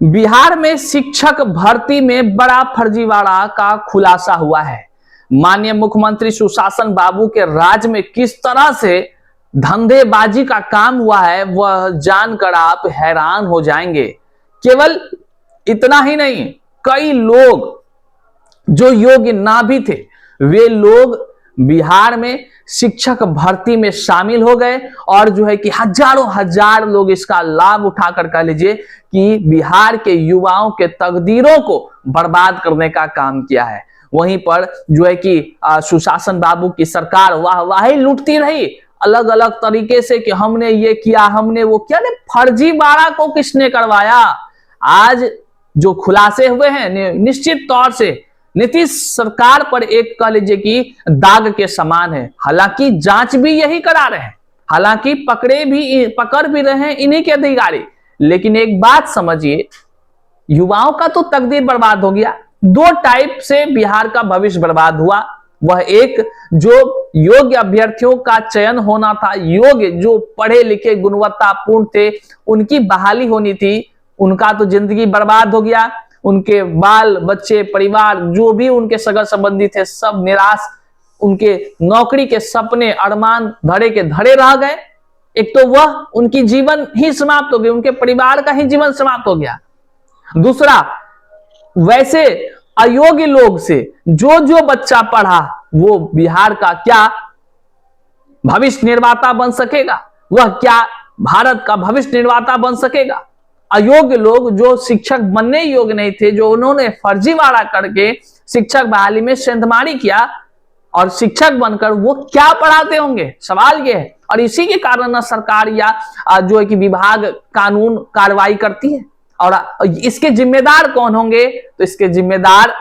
बिहार में शिक्षक भर्ती में बड़ा फर्जीवाड़ा का खुलासा हुआ है। माननीय मुख्यमंत्री सुशासन बाबू के राज में किस तरह से धंधेबाजी का काम हुआ है वह जानकर आप हैरान हो जाएंगे। केवल इतना ही नहीं, कई लोग जो योग्य ना भी थे वे लोग बिहार में शिक्षक भर्ती में शामिल हो गए और जो है कि हजारों हजार लोग इसका लाभ उठाकर कह लीजिए कि बिहार के युवाओं के तकदीरों को बर्बाद करने का काम किया है। वहीं पर जो है कि सुशासन बाबू की सरकार वाहवाही लूटती रही अलग अलग तरीके से कि हमने ये किया, हमने वो किया। फर्जीवाड़ा को किसने करवाया? आज जो खुलासे हुए हैं निश्चित तौर से नीतीश सरकार पर एक कह लीजिए कि दाग के समान है। हालांकि जांच भी यही करा रहे हैं, हालांकि पकड़ भी रहे हैं इन्हीं के अधिकारी। लेकिन एक बात समझिए, युवाओं का तो तकदीर बर्बाद हो गया। दो टाइप से बिहार का भविष्य बर्बाद हुआ। वह एक जो योग्य अभ्यर्थियों का चयन होना था, योग्य जो पढ़े लिखे गुणवत्तापूर्ण थे, उनकी बहाली होनी थी, उनका तो जिंदगी बर्बाद हो गया। उनके बाल बच्चे परिवार जो भी उनके सगा संबंधी थे सब निराश, उनके नौकरी के सपने अरमान धड़े के धड़े रह गए। एक तो वह उनकी जीवन ही समाप्त हो गई, उनके परिवार का ही जीवन समाप्त हो गया। दूसरा, वैसे अयोग्य लोग से जो बच्चा पढ़ा वो बिहार का क्या भविष्य निर्माता बन सकेगा? वह क्या भारत का भविष्य निर्माता बन सकेगा? अयोग्य लोग जो शिक्षक बनने योग्य नहीं थे, जो उन्होंने फर्जीवाड़ा करके शिक्षक बहाली में सेंधमारी किया और शिक्षक बनकर वो क्या पढ़ाते होंगे? सवाल ये है। और इसी के कारण सरकार या जो है कि विभाग कानून कार्रवाई करती है। और इसके जिम्मेदार कौन होंगे? तो इसके जिम्मेदार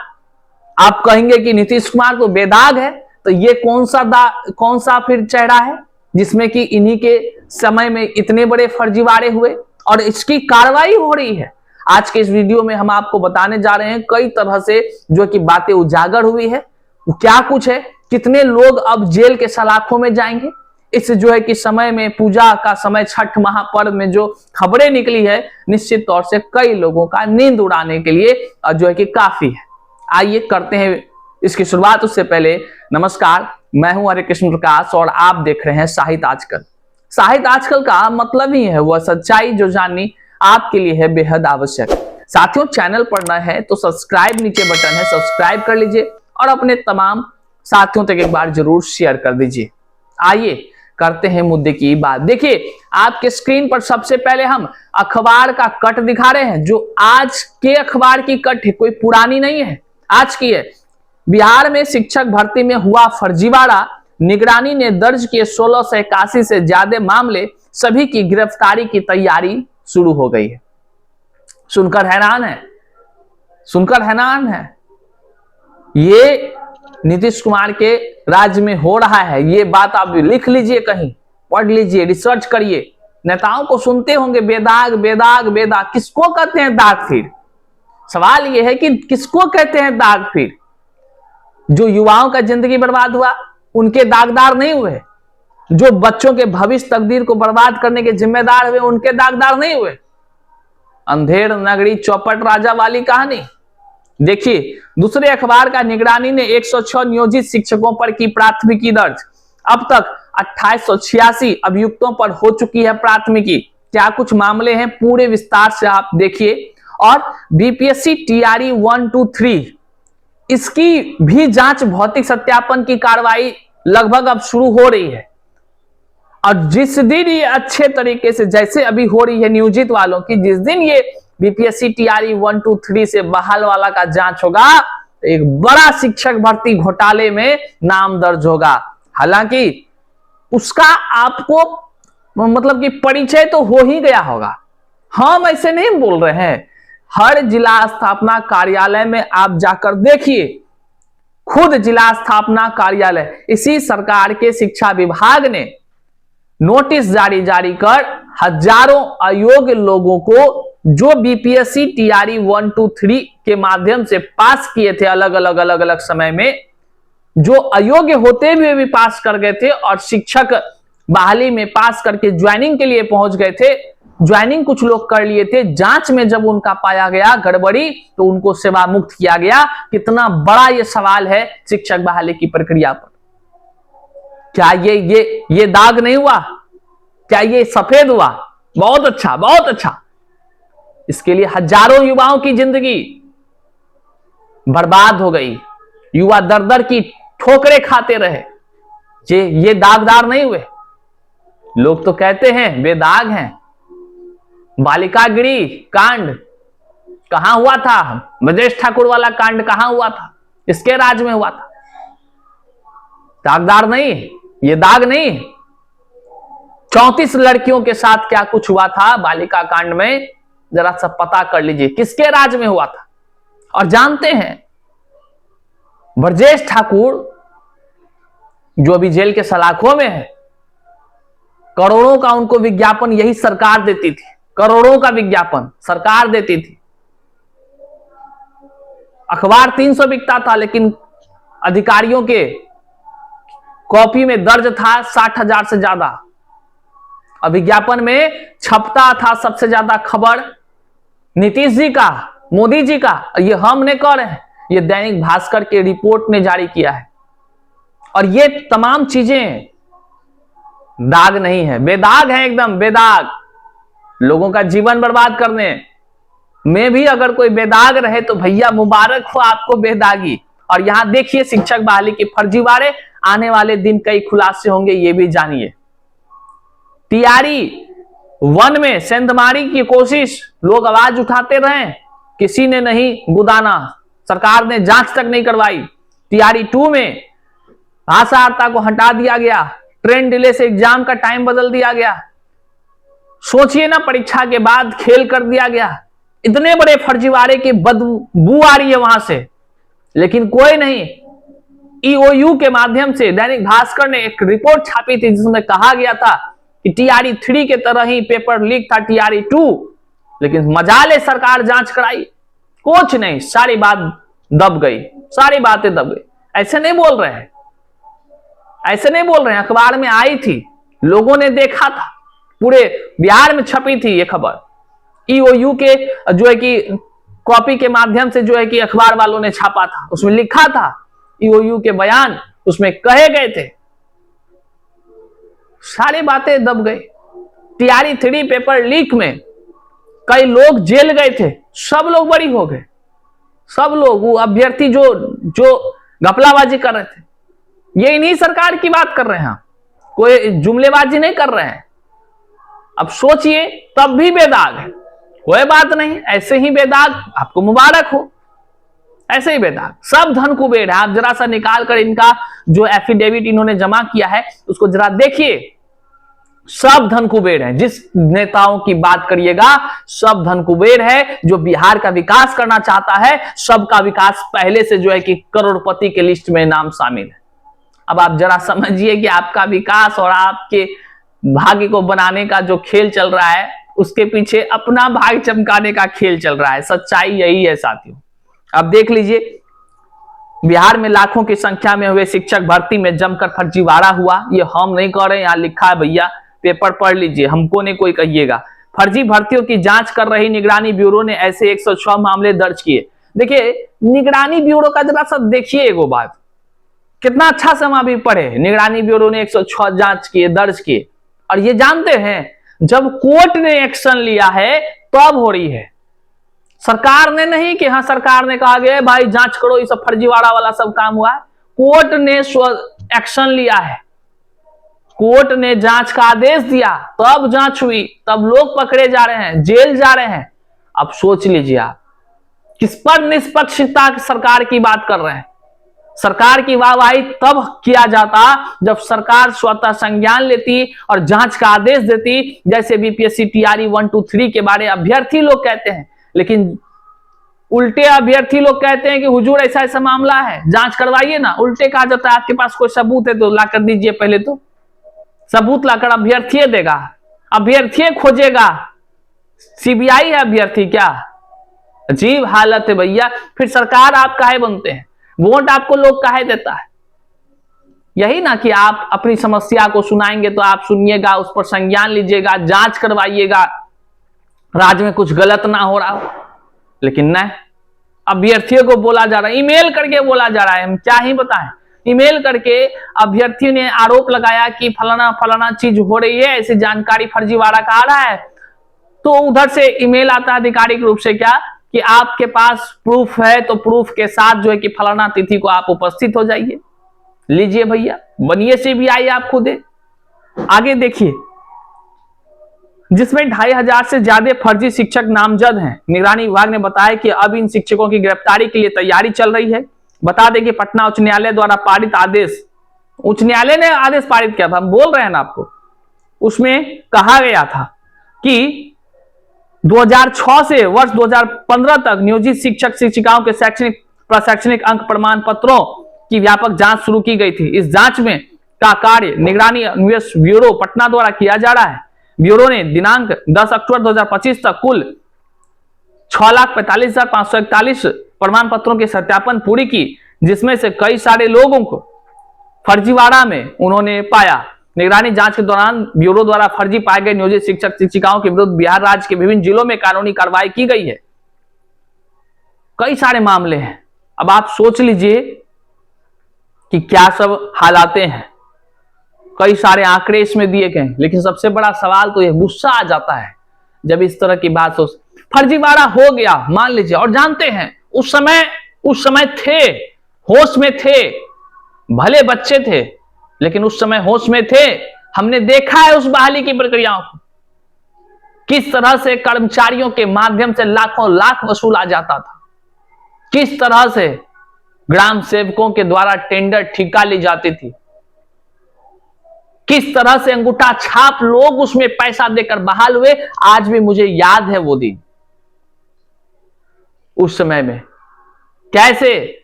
आप कहेंगे कि नीतीश कुमार तो बेदाग है, तो ये कौन सा फिर चेहरा है जिसमें कि इन्हीं के समय में इतने बड़े फर्जीवाड़े हुए और इसकी कार्रवाई हो रही है। आज के इस वीडियो में हम आपको बताने जा रहे हैं कई तरह से जो कि बातें उजागर हुई है, क्या कुछ है, कितने लोग अब जेल के सलाखों में जाएंगे। इस जो है कि समय में पूजा का समय, छठ महापर्व में जो खबरें निकली है निश्चित तौर से कई लोगों का नींद उड़ाने के लिए जो है कि काफी है। आइए करते हैं इसकी शुरुआत। उससे पहले नमस्कार, मैं हूं हरे कृष्ण प्रकाश और आप देख रहे हैं साहित्य आजकल। साहित्य आजकल का मतलब ही है वह सच्चाई जो जाननी आपके लिए है बेहद आवश्यक। साथियों, चैनल पर नए हैं तो सब्सक्राइब नीचे बटन है, सब्सक्राइब कर लीजिए और अपने तमाम साथियों तक एक बार जरूर शेयर कर दीजिए। आइए करते हैं मुद्दे की बात। देखिए, आपके स्क्रीन पर सबसे पहले हम अखबार का कट दिखा रहे हैं जो आज के अखबार की कट है, कोई पुरानी नहीं है, आज की है। बिहार में शिक्षक भर्ती में हुआ फर्जीवाड़ा, निगरानी ने दर्ज किए 1681 से ज्यादा मामले, सभी की गिरफ्तारी की तैयारी शुरू हो गई है। सुनकर हैरान है। ये नीतीश कुमार के राज्य में हो रहा है। ये बात आप लिख लीजिए, कहीं पढ़ लीजिए, रिसर्च करिए। नेताओं को सुनते होंगे बेदाग बेदाग बेदाग। किसको कहते हैं दाग फिर? सवाल यह है कि किसको कहते हैं दाग फिर? जो युवाओं का जिंदगी बर्बाद हुआ उनके दागदार नहीं हुए? जो बच्चों के भविष्य तकदीर को बर्बाद करने के जिम्मेदार हुए उनके दागदार नहीं हुए? अंधेर नगरी चौपट राजा वाली कहानी। देखिए, दूसरे अखबार का निगरानी ने 106 नियोजित शिक्षकों पर की प्राथमिकी दर्ज। अब तक 2886 अभियुक्तों पर हो चुकी है प्राथमिकी। क्या कुछ मामले हैं पूरे विस्तार से आप देखिए। और बीपीएससी टीआरई 1, 2, 3 इसकी भी जांच भौतिक सत्यापन की कार्रवाई लगभग अब शुरू हो रही है। और जिस दिन ये अच्छे तरीके से जैसे अभी हो रही है नियोजित वालों की, जिस दिन ये बीपीएससी टीआरई 1, 2, 3 से बहाल वाला का जांच होगा, एक बड़ा शिक्षक भर्ती घोटाले में नाम दर्ज होगा। हालांकि उसका आपको मतलब कि परिचय तो हो ही गया होगा। हम ऐसे नहीं बोल रहे हैं। हर जिला स्थापना कार्यालय में आप जाकर देखिए, खुद जिला स्थापना कार्यालय इसी सरकार के शिक्षा विभाग ने नोटिस जारी कर हजारों अयोग्य लोगों को जो बीपीएससी टीआरई 1, 2, 3 के माध्यम से पास किए थे अलग अलग समय में, जो अयोग्य होते हुए भी पास कर गए थे और शिक्षक बहाली में पास करके ज्वाइनिंग के लिए पहुंच गए थे, ज्वाइनिंग कुछ लोग कर लिए थे, जांच में जब उनका पाया गया गड़बड़ी तो उनको सेवा मुक्त किया गया। कितना बड़ा ये सवाल है शिक्षक बहाली की प्रक्रिया पर। क्या ये दाग नहीं हुआ? क्या ये सफेद हुआ? बहुत अच्छा, बहुत अच्छा। इसके लिए हजारों युवाओं की जिंदगी बर्बाद हो गई, युवा दर दर की ठोकरें खाते रहे। ये दागदार नहीं हुए। लोग तो कहते हैं बेदाग हैं। बालिका गिरी कांड कहां हुआ था? ब्रजेश ठाकुर वाला कांड कहां हुआ था? इसके राज में हुआ था। दागदार नहीं, ये दाग नहीं। 34 लड़कियों के साथ क्या कुछ हुआ था बालिका कांड में, जरा सा पता कर लीजिए किसके राज में हुआ था। और जानते हैं ब्रजेश ठाकुर जो अभी जेल के सलाखों में है, करोड़ों का उनको विज्ञापन यही सरकार देती थी। करोड़ों का विज्ञापन सरकार देती थी। अखबार 300 बिकता था, लेकिन अधिकारियों के कॉपी में दर्ज था 60,000 से ज्यादा। और विज्ञापन में छपता था सबसे ज्यादा खबर नीतीश जी का, मोदी जी का। ये हम नहीं कह रहे हैं, ये दैनिक भास्कर के रिपोर्ट ने जारी किया है। और ये तमाम चीजें दाग नहीं है, बेदाग है, एकदम बेदाग। लोगों का जीवन बर्बाद करने में भी अगर कोई बेदाग रहे तो भैया मुबारक हो आपको बेदागी। और यहां देखिए शिक्षक बहाली के फर्जीवाड़े, आने वाले दिन कई खुलासे होंगे, ये भी जानिए। टियारी 1 में सेंधमारी की कोशिश, लोग आवाज उठाते रहे, किसी ने नहीं गुदाना, सरकार ने जांच तक नहीं करवाई। टियारी 2 में आसारता को हटा दिया गया, ट्रेन डिले से एग्जाम का टाइम बदल दिया गया। सोचिए ना, परीक्षा के बाद खेल कर दिया गया। इतने बड़े फर्जीवाड़े की बदबू आ रही है वहां से, लेकिन कोई नहीं। ईओयू के माध्यम से दैनिक भास्कर ने एक रिपोर्ट छापी थी जिसमें कहा गया था कि टीआरई 3 के तरह ही पेपर लीक था टीआरई 2, लेकिन मजाले सरकार जांच कराई, कुछ नहीं, सारी बात दब गई, सारी बातें दब गई। ऐसे नहीं बोल रहे हैं, ऐसे नहीं बोल रहे हैं, अखबार में आई थी, लोगों ने देखा था, पूरे बिहार में छपी थी ये खबर। ईओयू के जो है कि कॉपी के माध्यम से जो है कि अखबार वालों ने छापा था, उसमें लिखा था, ईओयू के बयान उसमें कहे गए थे, सारी बातें दब गई। टीआरई 3 पेपर लीक में कई लोग जेल गए थे, सब लोग बरी हो गए, सब लोग, वो अभ्यर्थी जो घपलाबाजी कर रहे थे, ये इन्हीं सरकार की बात कर रहे हैं, कोई जुमलेबाजी नहीं कर रहे हैं। अब सोचिए, तब भी बेदाग है, कोई बात नहीं, ऐसे ही बेदाग, आपको मुबारक हो, ऐसे ही बेदाग। सब धन कुबेर है। आप जरा सा निकाल कर इनका जो एफिडेविट इन्होंने जमा किया है उसको जरा देखिए, सब धन कुबेर है। जिस नेताओं की बात करिएगा सब धन कुबेर है, जो बिहार का विकास करना चाहता है, सबका विकास पहले से जो है कि करोड़पति के लिस्ट में नाम शामिल है। अब आप जरा समझिए कि आपका विकास और आपके भाग्य को बनाने का जो खेल चल रहा है, उसके पीछे अपना भाग्य चमकाने का खेल चल रहा है। सच्चाई यही है साथियों। अब देख लीजिए, बिहार में लाखों की संख्या में हुए शिक्षक भर्ती में जमकर फर्जीवाड़ा हुआ। ये हम नहीं कह रहे, यहां लिखा है भैया, पेपर पढ़ लीजिए, हमको नहीं कोई कहिएगा। फर्जी भर्तियों की जांच कर रही निगरानी ब्यूरो ने ऐसे 106 मामले दर्ज किए। देखिए, निगरानी ब्यूरो का जरा सा देखिए एगो बात, कितना अच्छा से हम अभी पढ़े, निगरानी ब्यूरो ने 106 जांच किए, दर्ज किए। और ये जानते हैं, जब कोर्ट ने एक्शन लिया है तब हो रही है, सरकार ने नहीं कि हाँ सरकार ने कहा गया भाई जांच करो, ये सब फर्जीवाड़ा वाला सब काम हुआ है। कोर्ट ने एक्शन लिया है, कोर्ट ने जांच का आदेश दिया, तब जांच हुई, तब लोग पकड़े जा रहे हैं, जेल जा रहे हैं। अब सोच लीजिए आप, किस पर निष्पक्षता सरकार की बात कर रहे हैं। सरकार की वाहवाही तब किया जाता जब सरकार स्वतः संज्ञान लेती और जांच का आदेश देती, जैसे बीपीएससी टीआरई 1, 2, 3 के बारे अभ्यर्थी लोग कहते हैं, लेकिन उल्टे अभ्यर्थी लोग कहते हैं कि हुजूर ऐसा ऐसा मामला है, जांच करवाइए ना। उल्टे कहा जाता है आपके पास कोई सबूत है तो लाकर दीजिए, पहले तो सबूत लाकर अभ्यर्थी देगा, अभ्यर्थी खोजेगा, सीबीआई है अभ्यर्थी क्या? अजीब हालत है भैया। फिर सरकार आप काहे बनते हैं, वोट आपको लोग काहे देता है? यही ना कि आप अपनी समस्या को सुनाएंगे तो आप सुनिएगा, उस पर संज्ञान लीजिएगा, जांच करवाइएगा, राज्य में कुछ गलत ना हो रहा हो, लेकिन नहीं, अभ्यर्थियों को बोला जा रहा है, ईमेल करके बोला जा रहा है, हम क्या ही बताएं। ईमेल करके अभ्यर्थियों ने आरोप लगाया कि फलाना फलाना चीज हो रही है, ऐसी जानकारी फर्जीवाड़ा का आ रहा है। तो उधर से ईमेल आता है आधिकारिक रूप से क्या कि आपके पास प्रूफ है तो प्रूफ के साथ जो है कि फलाना तिथि को आप उपस्थित हो जाइए, लीजिए भैया, बनिए CBI आप खुद। आगे देखिए, जिसमें 2500 से ज्यादा फर्जी शिक्षक नामजद हैं। निगरानी विभाग ने बताया कि अब इन शिक्षकों की गिरफ्तारी के लिए तैयारी चल रही है। बता दें कि पटना उच्च न्यायालय द्वारा पारित आदेश, उच्च न्यायालय ने आदेश पारित किया था, हम बोल रहे हैं ना आपको, उसमें कहा गया था कि 2006 से वर्ष 2015 तक नियोजित शिक्षक शिक्षिकाओं के शैक्षणिक प्रशैक्षणिक अंक प्रमाण पत्रों की व्यापक जांच शुरू की गई थी। इस जांच में का कार्य निगरानी अन्वेष ब्यूरो पटना द्वारा किया जा रहा है। ब्यूरो ने दिनांक 10 अक्टूबर 2025 तक कुल 6,45,541 प्रमाण पत्रों के सत्यापन पूरी की, जिसमें से कई सारे लोगों को फर्जीवाड़ा में उन्होंने पाया। निगरानी जांच के दौरान ब्यूरो द्वारा फर्जी पाए गए नियोजित शिक्षक शिक्षिकाओं के विरुद्ध बिहार राज्य के विभिन्न जिलों में कानूनी कार्रवाई की गई है। कई सारे मामले हैं। अब आप सोच लीजिए कि क्या सब हालातें हैं, कई सारे आंकड़े इसमें दिए गए, लेकिन सबसे बड़ा सवाल तो यह गुस्सा आ जाता है जब इस तरह की बात हो। फर्जीवाड़ा हो गया मान लीजिए, और जानते हैं उस समय थे, होश में थे, भले बच्चे थे लेकिन उस समय होश में थे। हमने देखा है उस बहाली की प्रक्रियाओं को, किस तरह से कर्मचारियों के माध्यम से लाखों लाख वसूला जाता था, किस तरह से ग्राम सेवकों के द्वारा टेंडर ठिका ली जाती थी, किस तरह से अंगूठा छाप लोग उसमें पैसा देकर बहाल हुए। आज भी मुझे याद है वो दिन, उस समय में कैसे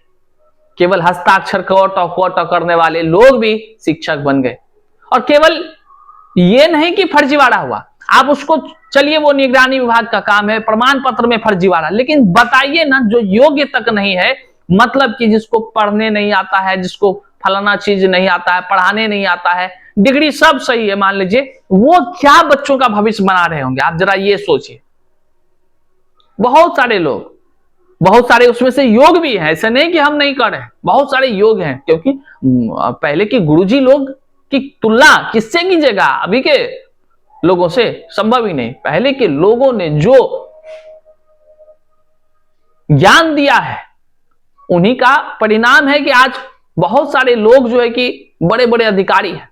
केवल हस्ताक्षर कोटा करने वाले लोग भी शिक्षक बन गए। और केवल ये नहीं कि फर्जीवाड़ा हुआ, आप उसको चलिए वो निगरानी विभाग का काम है, प्रमाण पत्र में फर्जीवाड़ा, लेकिन बताइए ना जो योग्य तक नहीं है, मतलब कि जिसको पढ़ने नहीं आता है, जिसको फलाना चीज नहीं आता है, पढ़ाने नहीं आता है, डिग्री सब सही है मान लीजिए, वो क्या बच्चों का भविष्य बना रहे होंगे, आप जरा ये सोचिए। बहुत सारे लोग, बहुत सारे उसमें से योग भी हैं, ऐसा नहीं कि हम नहीं कर रहे, बहुत सारे योग हैं, क्योंकि पहले के गुरुजी लोग की तुलना किससे कीजिएगा, अभी के लोगों से संभव ही नहीं। पहले के लोगों ने जो ज्ञान दिया है उन्हीं का परिणाम है कि आज बहुत सारे लोग जो है कि बड़े बड़े अधिकारी हैं।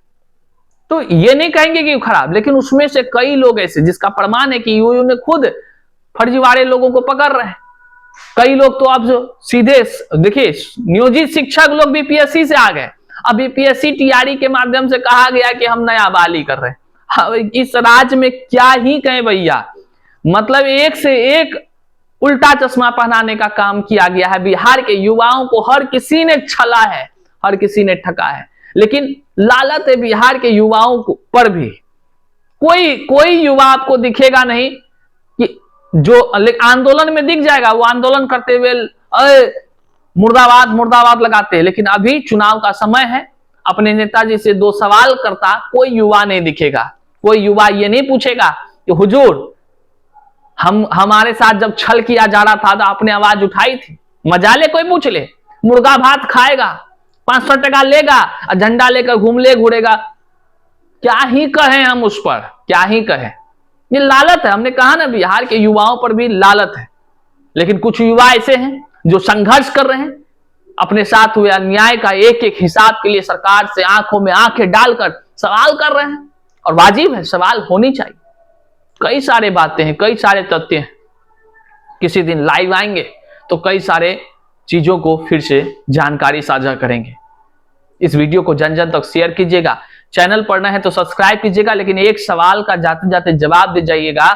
तो ये नहीं कहेंगे कि खराब, लेकिन उसमें से कई लोग ऐसे जिसका प्रमाण है कि यूयू ने खुद फर्जीवाड़े लोगों को पकड़ रहे हैं। कई लोग तो अब जो सीधे देखिए नियोजित शिक्षक लोग भी PSC से आ गए। अभी PSC TRE के माध्यम से कहा गया कि हम नया बहाली कर रहे हैं। इस राज्य में क्या ही कहें भैया, मतलब एक से एक उल्टा चश्मा पहनाने का काम किया गया है। बिहार के युवाओं को हर किसी ने छला है, हर किसी ने ठगा है, लेकिन लालच है बिहार के युवाओं को पर भी। कोई युवा आपको दिखेगा नहीं कि जो आंदोलन में दिख जाएगा, वो आंदोलन करते हुए मुर्दाबाद मुर्दाबाद लगाते हैं, लेकिन अभी चुनाव का समय है, अपने नेताजी से दो सवाल करता कोई युवा नहीं दिखेगा। कोई युवा ये नहीं पूछेगा कि हुजूर हमारे साथ जब छल किया जा रहा था तो आपने आवाज उठाई थी, मजाले कोई पूछ ले, मुर्गा भात खाएगा, 500 टका लेगा और झंडा लेकर घूरेगा। क्या ही कहें हम उस पर, क्या ही कहें। ये लालच है, हमने कहा ना बिहार के युवाओं पर भी लालच है, लेकिन कुछ युवा ऐसे हैं जो संघर्ष कर रहे हैं, अपने साथ हुए अन्याय का एक एक हिसाब के लिए सरकार से आंखों में आंखें डालकर सवाल कर रहे हैं, और वाजिब है, सवाल होनी चाहिए। कई सारे बातें हैं, कई सारे तथ्य हैं, किसी दिन लाइव आएंगे तो कई सारे चीजों को फिर से जानकारी साझा करेंगे। इस वीडियो को जन जन तक शेयर कीजिएगा, चैनल पर नए हैं तो सब्सक्राइब कीजिएगा, लेकिन एक सवाल का जाते जाते जवाब दे जाइएगा,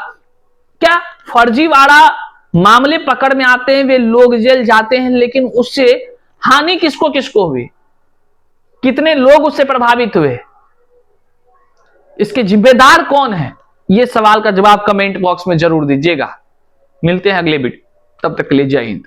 क्या फर्जीवाड़ा मामले पकड़ में आते हैं, वे लोग जेल जाते हैं, लेकिन उससे हानि किसको किसको हुई, कितने लोग उससे प्रभावित हुए, इसके जिम्मेदार कौन है? ये सवाल का जवाब कमेंट बॉक्स में जरूर दीजिएगा। मिलते हैं अगले वीडियो, तब तक के लिए जय हिंद।